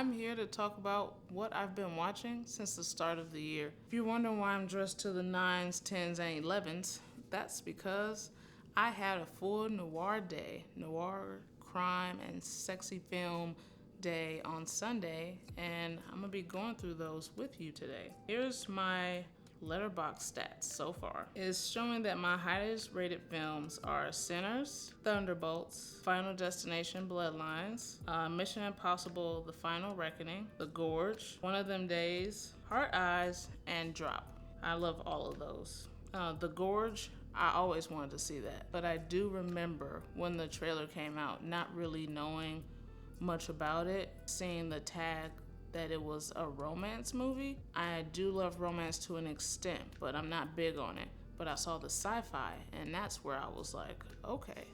I'm here to talk about what I've been watching since the start of the year. If you're wondering why I'm dressed to the 9s, 10s, and 11s, that's because I had a full noir day, noir, crime, and sexy film day on Sunday, and I'm gonna be going through those with you today. Here's my Letterboxd stats so far. It's showing that my highest rated films are Sinners, Thunderbolts, Final Destination Bloodlines, Mission Impossible The Final Reckoning, The Gorge, One of Them Days, Heart Eyes, and Drop. I love all of those. The Gorge, I always wanted to see that, but I do remember when the trailer came out not really knowing much about it, seeing the tag that it was a romance movie. I do love romance to an extent, but I'm not big on it. But I saw the sci-fi, and that's where I was like, okay.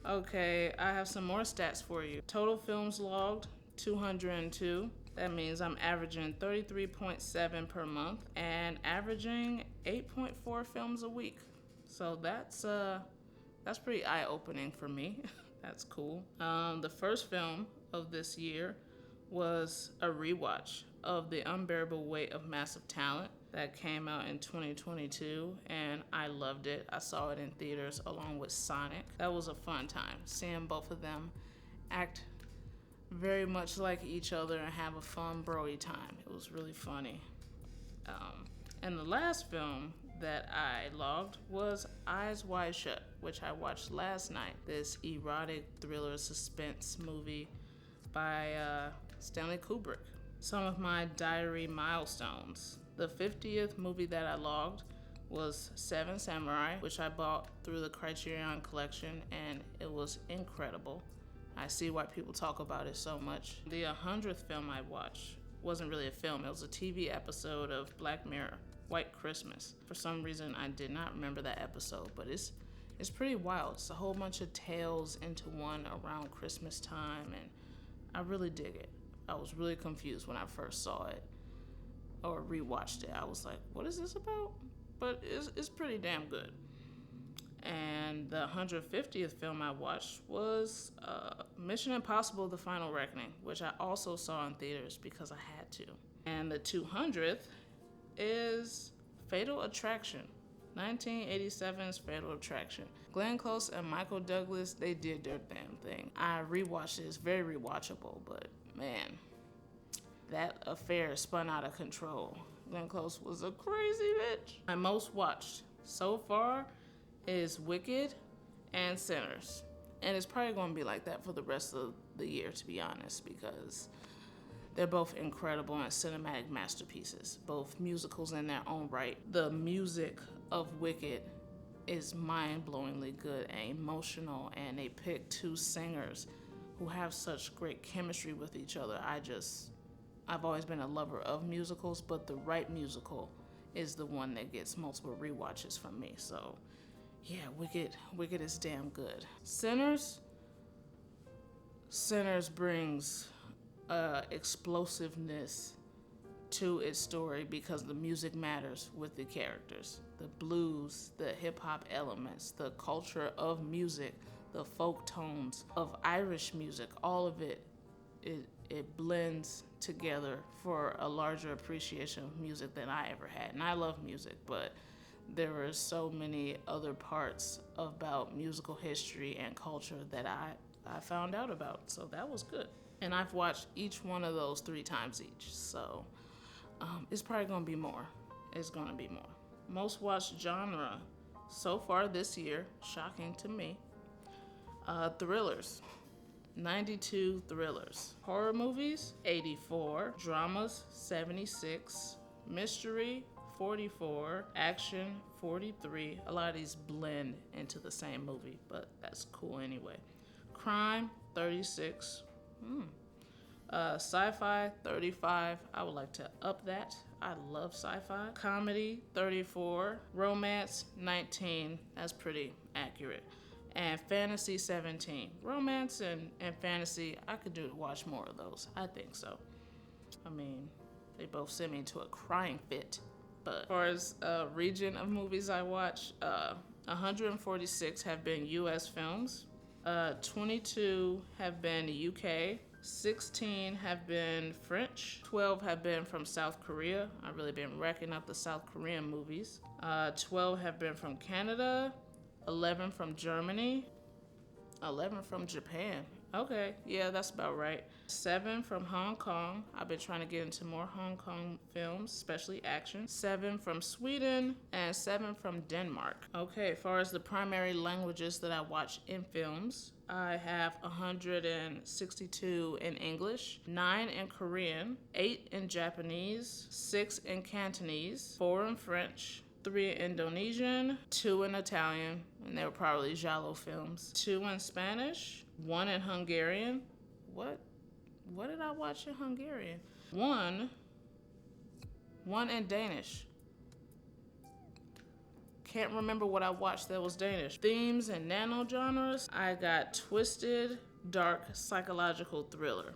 Okay, I have some more stats for you. Total films logged, 202. That means I'm averaging 33.7 per month and averaging 8.4 films a week. So that's pretty eye-opening for me. That's cool. The first film of this year was a rewatch of The Unbearable Weight of Massive Talent that came out in 2022, and I loved it. I saw it in theaters along with Sonic. That was a fun time, seeing both of them act very much like each other and have a fun broy time. It was really funny. And the last film that I logged was Eyes Wide Shut, which I watched last night. This erotic thriller suspense movie by Stanley Kubrick. Some of my diary milestones. The 50th movie that I logged was Seven Samurai, which I bought through the Criterion Collection, and it was incredible. I see why people talk about it so much. The 100th film I watched wasn't really a film, it was a TV episode of Black Mirror, White Christmas. For some reason, I did not remember that episode, but it's pretty wild. It's a whole bunch of tales into one around Christmas time, and I really dig it. I was really confused when I first saw it or rewatched it. I was like, what is this about? But it's pretty damn good. And the 150th film I watched was Mission Impossible The Final Reckoning, which I also saw in theaters because I had to. And the 200th is Fatal Attraction, 1987's Fatal Attraction. Glenn Close and Michael Douglas, they did their damn thing. I rewatched it. It's very rewatchable, but man, that affair spun out of control. Glenn Close was a crazy bitch. My most watched so far is Wicked and Sinners. And it's probably going to be like that for the rest of the year, to be honest, because they're both incredible and cinematic masterpieces, both musicals in their own right. The music of Wicked is mind-blowingly good and emotional, and they picked two singers who have such great chemistry with each other. I've always been a lover of musicals, but the right musical is the one that gets multiple rewatches from me. So yeah, Wicked is damn good. Sinners brings explosiveness to its story because the music matters with the characters. The blues, the hip-hop elements, the culture of music, the folk tones of Irish music, all of it blends together for a larger appreciation of music than I ever had. And I love music, but there were so many other parts about musical history and culture that I found out about. So that was good. And I've watched each one of those 3 times each. So it's probably going to be more. It's going to be more. Most watched genre so far this year, shocking to me, thrillers. 92 thrillers. Horror movies, 84. Dramas, 76. Mystery, 44. Action, 43. A lot of these blend into the same movie, but that's cool anyway. Crime, 36. Sci-fi, 35. I would like to up that. I love sci-fi. Comedy, 34. Romance, 19. That's pretty accurate. And fantasy, 17. Romance and fantasy, I could watch more of those. I think so. I mean, they both send me into a crying fit. But as far as region of movies I watch, 146 have been U.S. films. 22 have been UK. 16 have been French. 12 have been from South Korea. I've really been racking up the South Korean movies. 12 have been from Canada. 11 from Germany. 11 from Japan. Okay, yeah, that's about right. 7 from Hong Kong. I've been trying to get into more Hong Kong films, especially action. 7 from Sweden and 7 from Denmark. Okay, as far as the primary languages that I watch in films, I have 162 in English, 9 in Korean, 8 in Japanese, 6 in Cantonese, 4 in French, 3 in Indonesian, 2 in Italian, and they were probably giallo films, 2 in Spanish, 1 in Hungarian. What did I watch in Hungarian? One in Danish. Can't remember what I watched that was Danish. Themes and nano genres. I got twisted, dark, psychological thriller.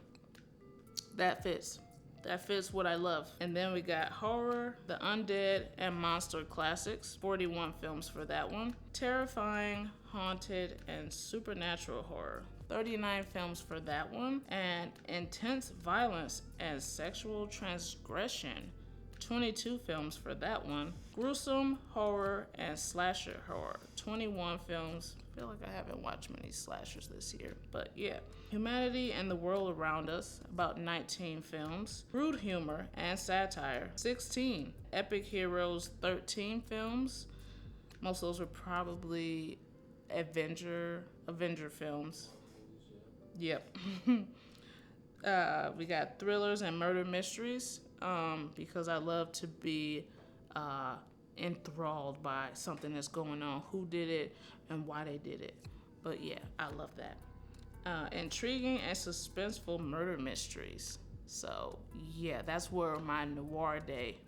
That fits. That fits what I love. And then we got horror, the undead, and monster classics. 41 films for that one. Terrifying, haunted, and supernatural horror. 39 films for that one. And intense violence and sexual transgression. 22 films for that one. Gruesome horror and slasher horror. 21 films. I feel like I haven't watched many slashers this year, but yeah. Humanity and the World Around Us, about 19 films. Rude humor and satire, 16. Epic Heroes, 13 films. Most of those were probably Avenger films. Yep. We got thrillers and murder mysteries, because I love to be enthralled by something that's going on, who did it and why they did it. But yeah, I love that. Intriguing and suspenseful murder mysteries. So yeah, that's where my noir day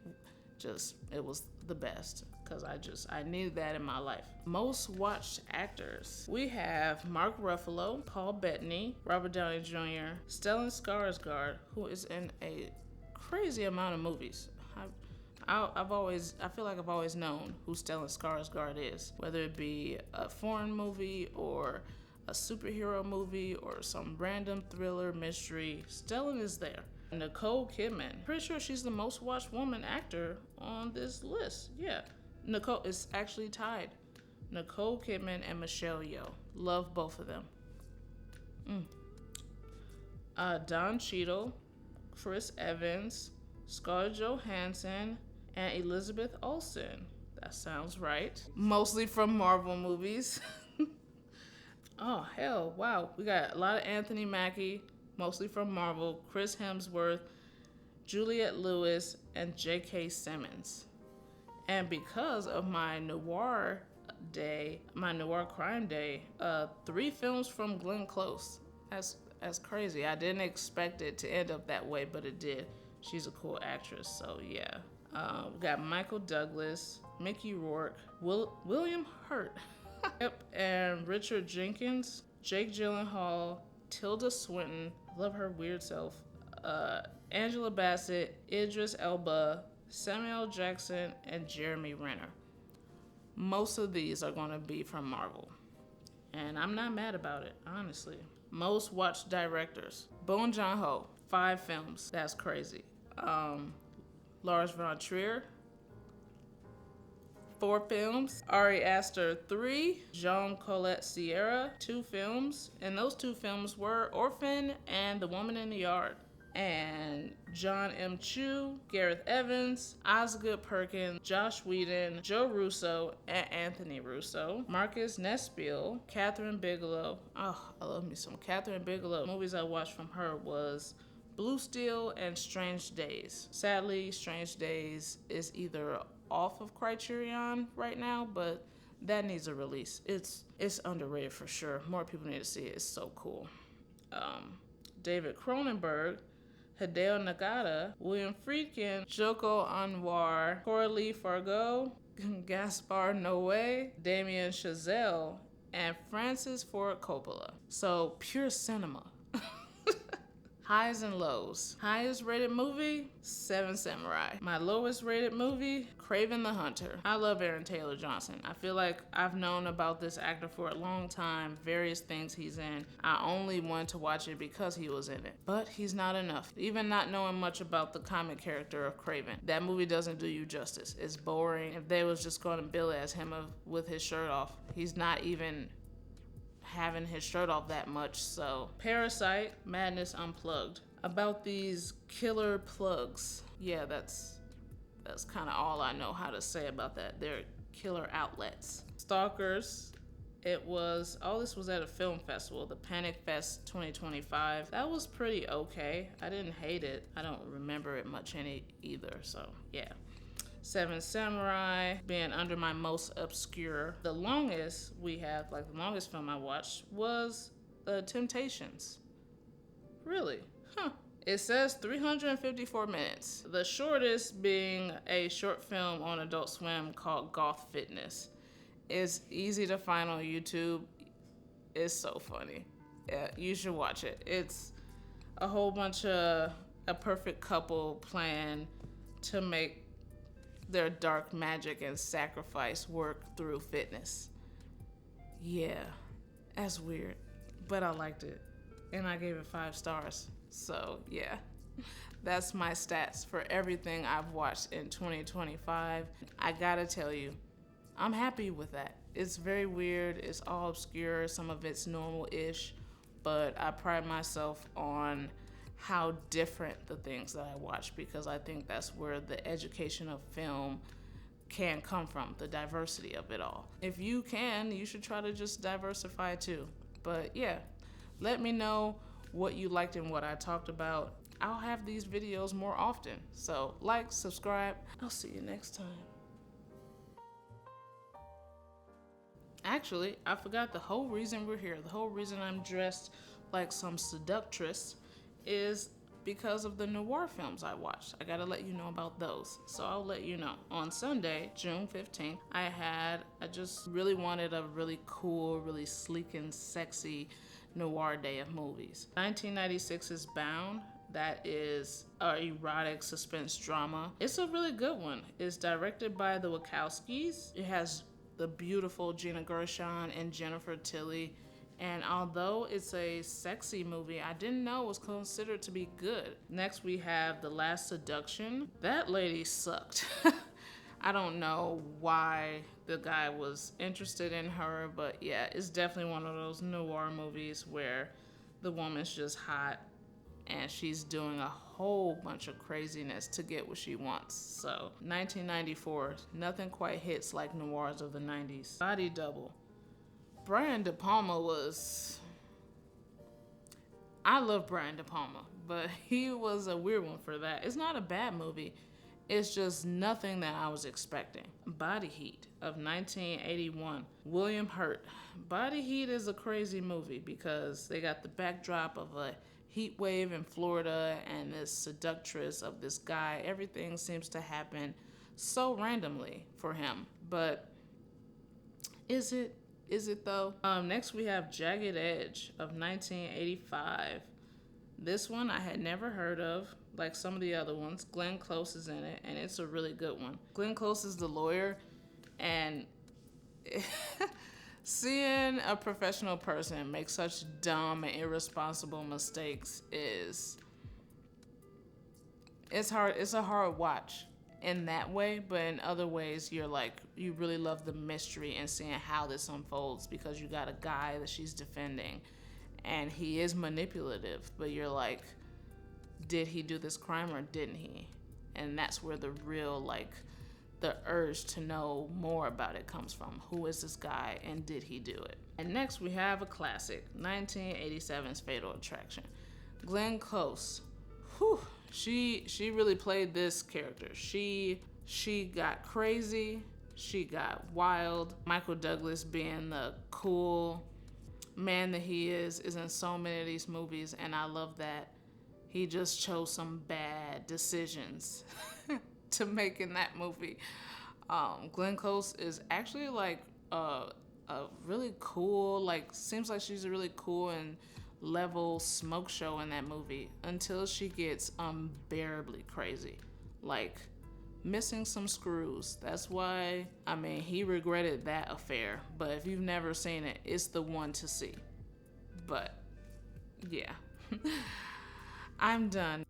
it was the best, because I needed that in my life. Most watched actors. We have Mark Ruffalo, Paul Bettany, Robert Downey Jr., Stellan Skarsgård, who is in a crazy amount of movies. I feel like I've always known who Stellan Skarsgård is, whether it be a foreign movie or a superhero movie or some random thriller mystery. Stellan is there. Nicole Kidman. Pretty sure she's the most watched woman actor on this list. Yeah. Nicole is actually tied. Nicole Kidman and Michelle Yeoh. Love both of them. Don Cheadle, Chris Evans, Scarlett Johansson, and Elizabeth Olsen. That sounds right. Mostly from Marvel movies. Oh, hell, wow. We got a lot of Anthony Mackie, mostly from Marvel, Chris Hemsworth, Juliette Lewis, and J.K. Simmons. And because of my noir crime day, 3 films from Glenn Close. That's crazy. I didn't expect it to end up that way, but it did. She's a cool actress, so yeah. We got Michael Douglas, Mickey Rourke, William Hurt, yep, and Richard Jenkins, Jake Gyllenhaal, Tilda Swinton, love her weird self, Angela Bassett, Idris Elba, Samuel Jackson, and Jeremy Renner. Most of these are going to be from Marvel, and I'm not mad about it, honestly. Most watched directors. Bong Joon-ho, 5 films. That's crazy. Lars von Trier, 4 films. Ari Aster, 3. Jean Colette Sierra, 2 films. And those 2 films were Orphan and The Woman in the Yard. And John M. Chu, Gareth Evans, Osgood Perkins, Josh Whedon, Joe Russo, and Anthony Russo. Marcus Nespiel, Catherine Bigelow. Oh, I love me some Catherine Bigelow. Movies I watched from her was Blue Steel and Strange Days. Sadly, Strange Days is either off of Criterion right now, but that needs a release. It's underrated for sure. More people need to see it. It's so cool. David Cronenberg, Hideo Nagata, William Friedkin, Joko Anwar, Coralie Fargo, Gaspar Noé, Damien Chazelle, and Francis Ford Coppola. So pure cinema. Highs and lows. Highest rated movie, Seven Samurai. My lowest rated movie, Kraven the Hunter. I love Aaron Taylor Johnson. I feel like I've known about this actor for a long time, various things he's in. I only wanted to watch it because he was in it. But he's not enough. Even not knowing much about the comic character of Kraven, that movie doesn't do you justice. It's boring. If they was just going to bill it as him with his shirt off, he's not even having his shirt off that much. So Parasite, Madness Unplugged. About these killer plugs. Yeah, that's kind of all I know how to say about that. They're killer outlets. Stalkers. This was at a film festival, the Panic Fest 2025. That was pretty okay. I didn't hate it. I don't remember it much either, so yeah. Seven Samurai being under my most obscure. The longest the longest film I watched was The Temptations. Really? Huh. It says 354 minutes. The shortest being a short film on Adult Swim called Goth Fitness. It's easy to find on YouTube. It's so funny. Yeah, you should watch it. It's a whole bunch of a perfect couple plan to make their dark magic and sacrifice work through fitness. Yeah, that's weird, but I liked it, and I gave it 5 stars. So yeah, that's my stats for everything I've watched in 2025. I gotta tell you, I'm happy with that. It's very weird, it's all obscure, some of it's normal-ish, but I pride myself on how different the things that I watch, because I think that's where the education of film can come from, the diversity of it all. If you can, you should try to just diversify too. But yeah, let me know what you liked and what I talked about. I'll have these videos more often. So like, subscribe. I'll see you next time. Actually, I forgot the whole reason we're here. The whole reason I'm dressed like some seductress is because of the Noir films I watched. I gotta let you know about those. So I'll let you know. On Sunday, June 15th, I just really wanted a really cool, really sleek and sexy noir day of movies. 1996's Bound. That is an erotic suspense drama. It's a really good one. It's directed by the Wachowskis. It has the beautiful Gina Gershon and Jennifer Tilly. And although it's a sexy movie, I didn't know it was considered to be good. Next, we have The Last Seduction. That lady sucked. I don't know why the guy was interested in her, but yeah, it's definitely one of those noir movies where the woman's just hot and she's doing a whole bunch of craziness to get what she wants. So, 1994, nothing quite hits like noirs of the 90s. Body Double. Brian De Palma I love Brian De Palma, but he was a weird one for that. It's not a bad movie. It's just nothing that I was expecting. Body Heat of 1981. William Hurt. Body Heat is a crazy movie because they got the backdrop of a heat wave in Florida and this seductress of this guy. Everything seems to happen so randomly for him. But is it? Is it though? Next we have Jagged Edge of 1985. This one I had never heard of, like some of the other ones. Glenn Close is in it, and it's a really good one. Glenn Close is the lawyer, and seeing a professional person make such dumb and irresponsible mistakes it's hard. It's a hard watch in that way, but in other ways you really love the mystery and seeing how this unfolds, because you got a guy that she's defending and he is manipulative, but you're like, did he do this crime or didn't he? And that's where the real the urge to know more about it comes from. Who is this guy and did he do it? And next we have a classic, 1987's Fatal Attraction. Glenn Close. Whew. She really played this character. She got crazy. She got wild. Michael Douglas, being the cool man that he is in so many of these movies, and I love that. He just chose some bad decisions to make in that movie. Glenn Close is actually a really cool, seems like she's a really cool and level smoke show in that movie until she gets unbearably crazy. Like, missing some screws. That's why, I mean, he regretted that affair. But if you've never seen it, it's the one to see. But, yeah. I'm done.